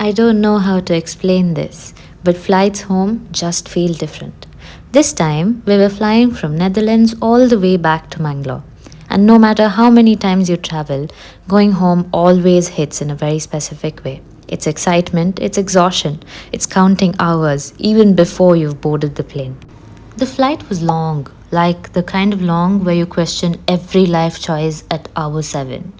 I don't know how to explain this, but flights home just feel different. This time, we were flying from Netherlands all the way back to Mangalore. And no matter how many times you travel, going home always hits in a very specific way. It's excitement, it's exhaustion, it's counting hours even before you've boarded the plane. The flight was long, like the kind of long where you question every life choice at hour 7.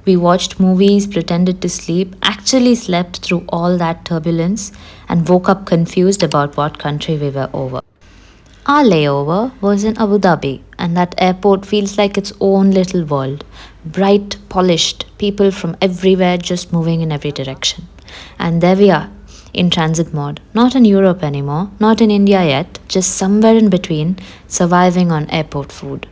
We watched movies, pretended to sleep, actually slept through all that turbulence, and woke up confused about what country we were over. Our layover was in Abu Dhabi, and that airport feels like its own little world. Bright, polished, people from everywhere just moving in every direction. And there we are, in transit mode. Not in Europe anymore, not in India yet, just somewhere in between, surviving on airport food.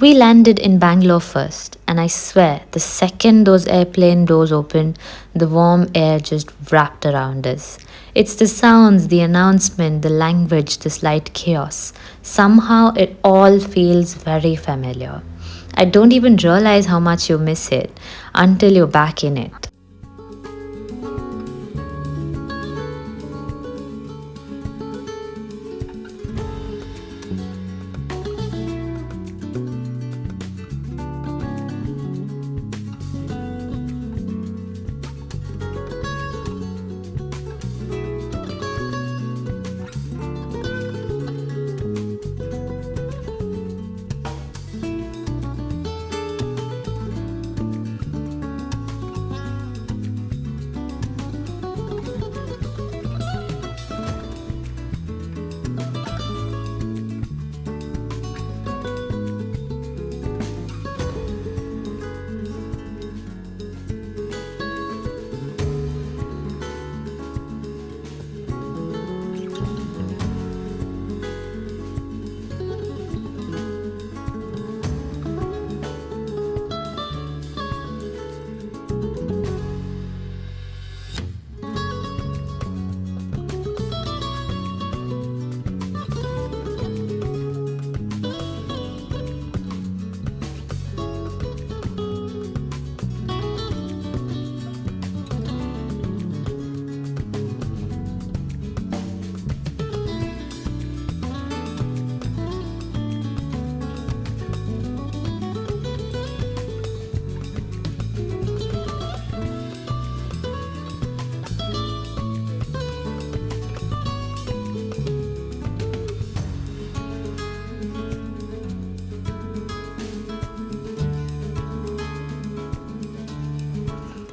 We landed in Bangalore first, and I swear, the second those airplane doors opened, the warm air just wrapped around us. It's the sounds, the announcement, the language, the slight chaos. Somehow it all feels very familiar. I don't even realize how much you miss it until you're back in it.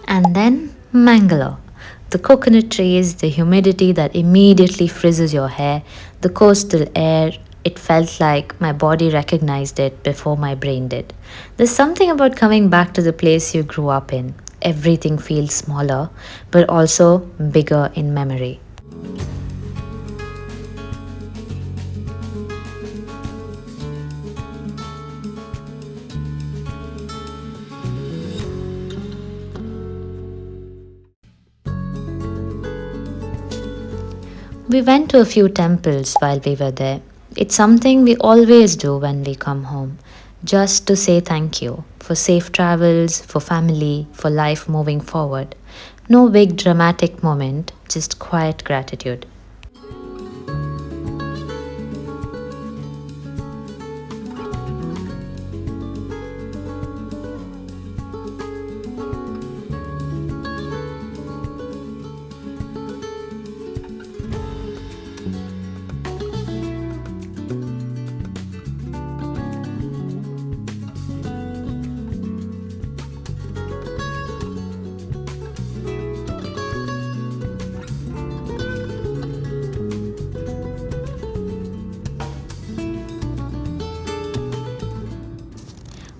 And then Mangalore. The coconut trees, the humidity that immediately frizzes your hair, the coastal air, it felt like my body recognized it before my brain did. There's something about coming back to the place you grew up in. Everything feels smaller, but also bigger in memory. We went to a few temples while we were there. It's something we always do when we come home, just to say thank you for safe travels, for family, for life moving forward. No big dramatic moment, just quiet gratitude.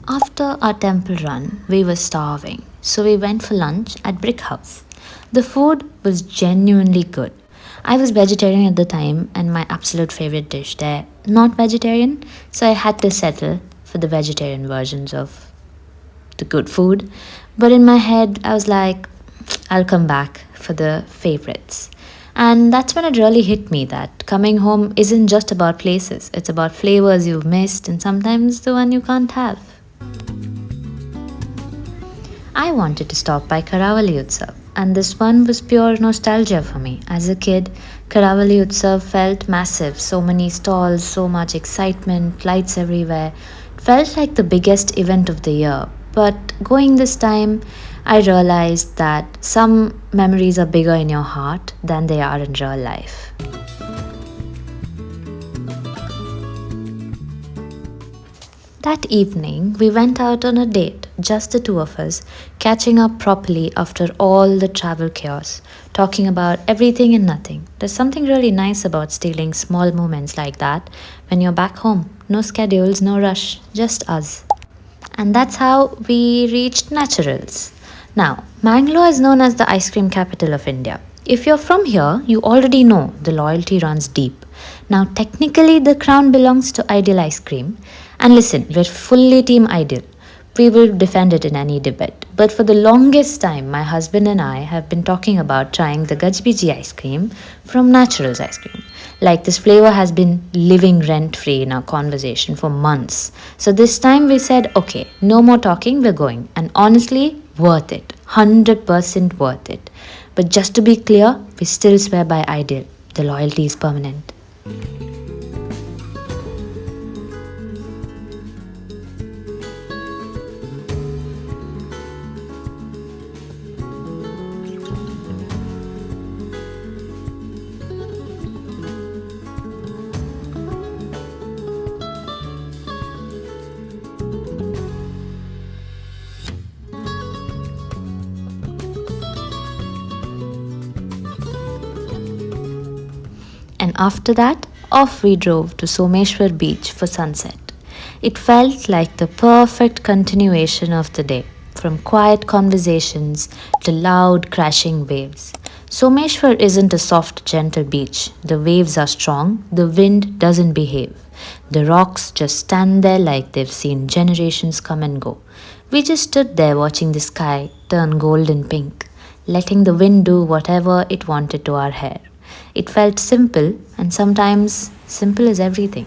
After our temple run, we were starving, so we went for lunch at Brick House. The food was genuinely good. I was vegetarian at the time, and my absolute favorite dish there, not vegetarian, so I had to settle for the vegetarian versions of the good food. But in my head, I was like, I'll come back for the favorites. And that's when it really hit me that coming home isn't just about places, it's about flavors you've missed and sometimes the one you can't have. I wanted to stop by Karavali Utsav, and this one was pure nostalgia for me. As a kid, Karavali Utsav felt massive, so many stalls, so much excitement, lights everywhere. It felt like the biggest event of the year. But going this time, I realized that some memories are bigger in your heart than they are in real life. That evening, we went out on a date, just the two of us, catching up properly after all the travel chaos, talking about everything and nothing. There's something really nice about stealing small moments like that when you're back home. No schedules, no rush, just us. And that's how we reached Naturals. Now, Mangalore is known as the ice cream capital of India. If you're from here, you already know the loyalty runs deep. Now, technically, the crown belongs to Ideal Ice Cream. And listen, we're fully Team Ideal. We will defend it in any debate. But for the longest time, my husband and I have been talking about trying the Gajbiji ice cream from Naturals Ice Cream. Like this flavor has been living rent free in our conversation for months. So this time we said, okay, no more talking, we're going. And honestly, worth it. 100% worth it. But just to be clear, we still swear by Ideal. The loyalty is permanent. And after that, off we drove to Someshwar Beach for sunset. It felt like the perfect continuation of the day, from quiet conversations to loud crashing waves. Someshwar isn't a soft, gentle beach. The waves are strong, the wind doesn't behave. The rocks just stand there like they've seen generations come and go. We just stood there watching the sky turn gold and pink, letting the wind do whatever it wanted to our hair. It felt simple, and sometimes simple is everything.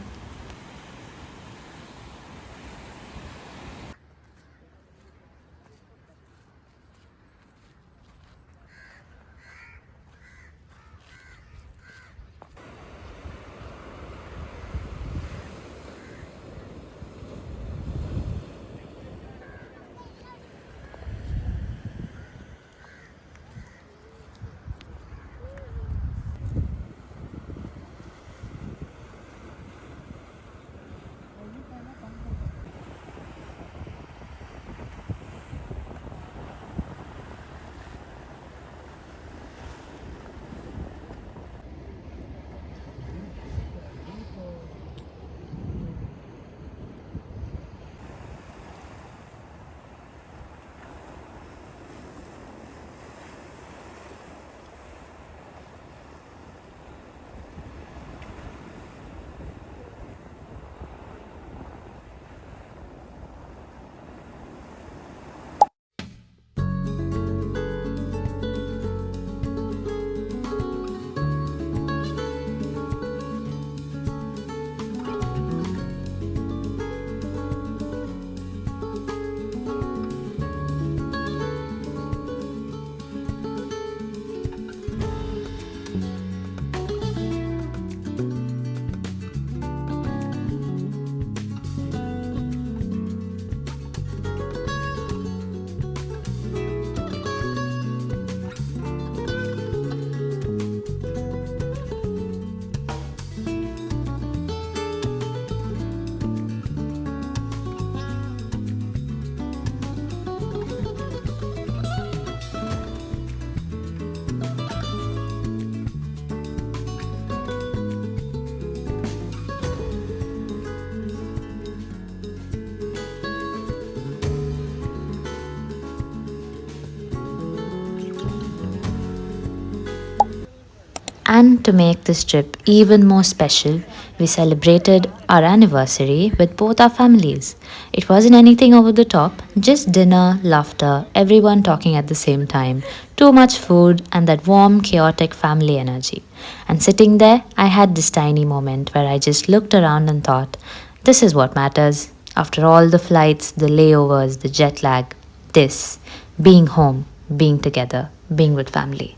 And to make this trip even more special, we celebrated our anniversary with both our families. It wasn't anything over the top, just dinner, laughter, everyone talking at the same time, too much food, and that warm, chaotic family energy. And sitting there, I had this tiny moment where I just looked around and thought, this is what matters. After all the flights, the layovers, the jet lag, this, being home, being together, being with family.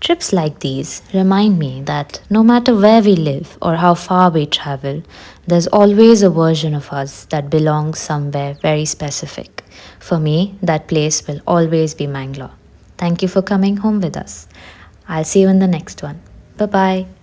Trips like these remind me that no matter where we live or how far we travel, there's always a version of us that belongs somewhere very specific. For me, that place will always be Mangalore. Thank you for coming home with us. I'll see you in the next one. Bye bye.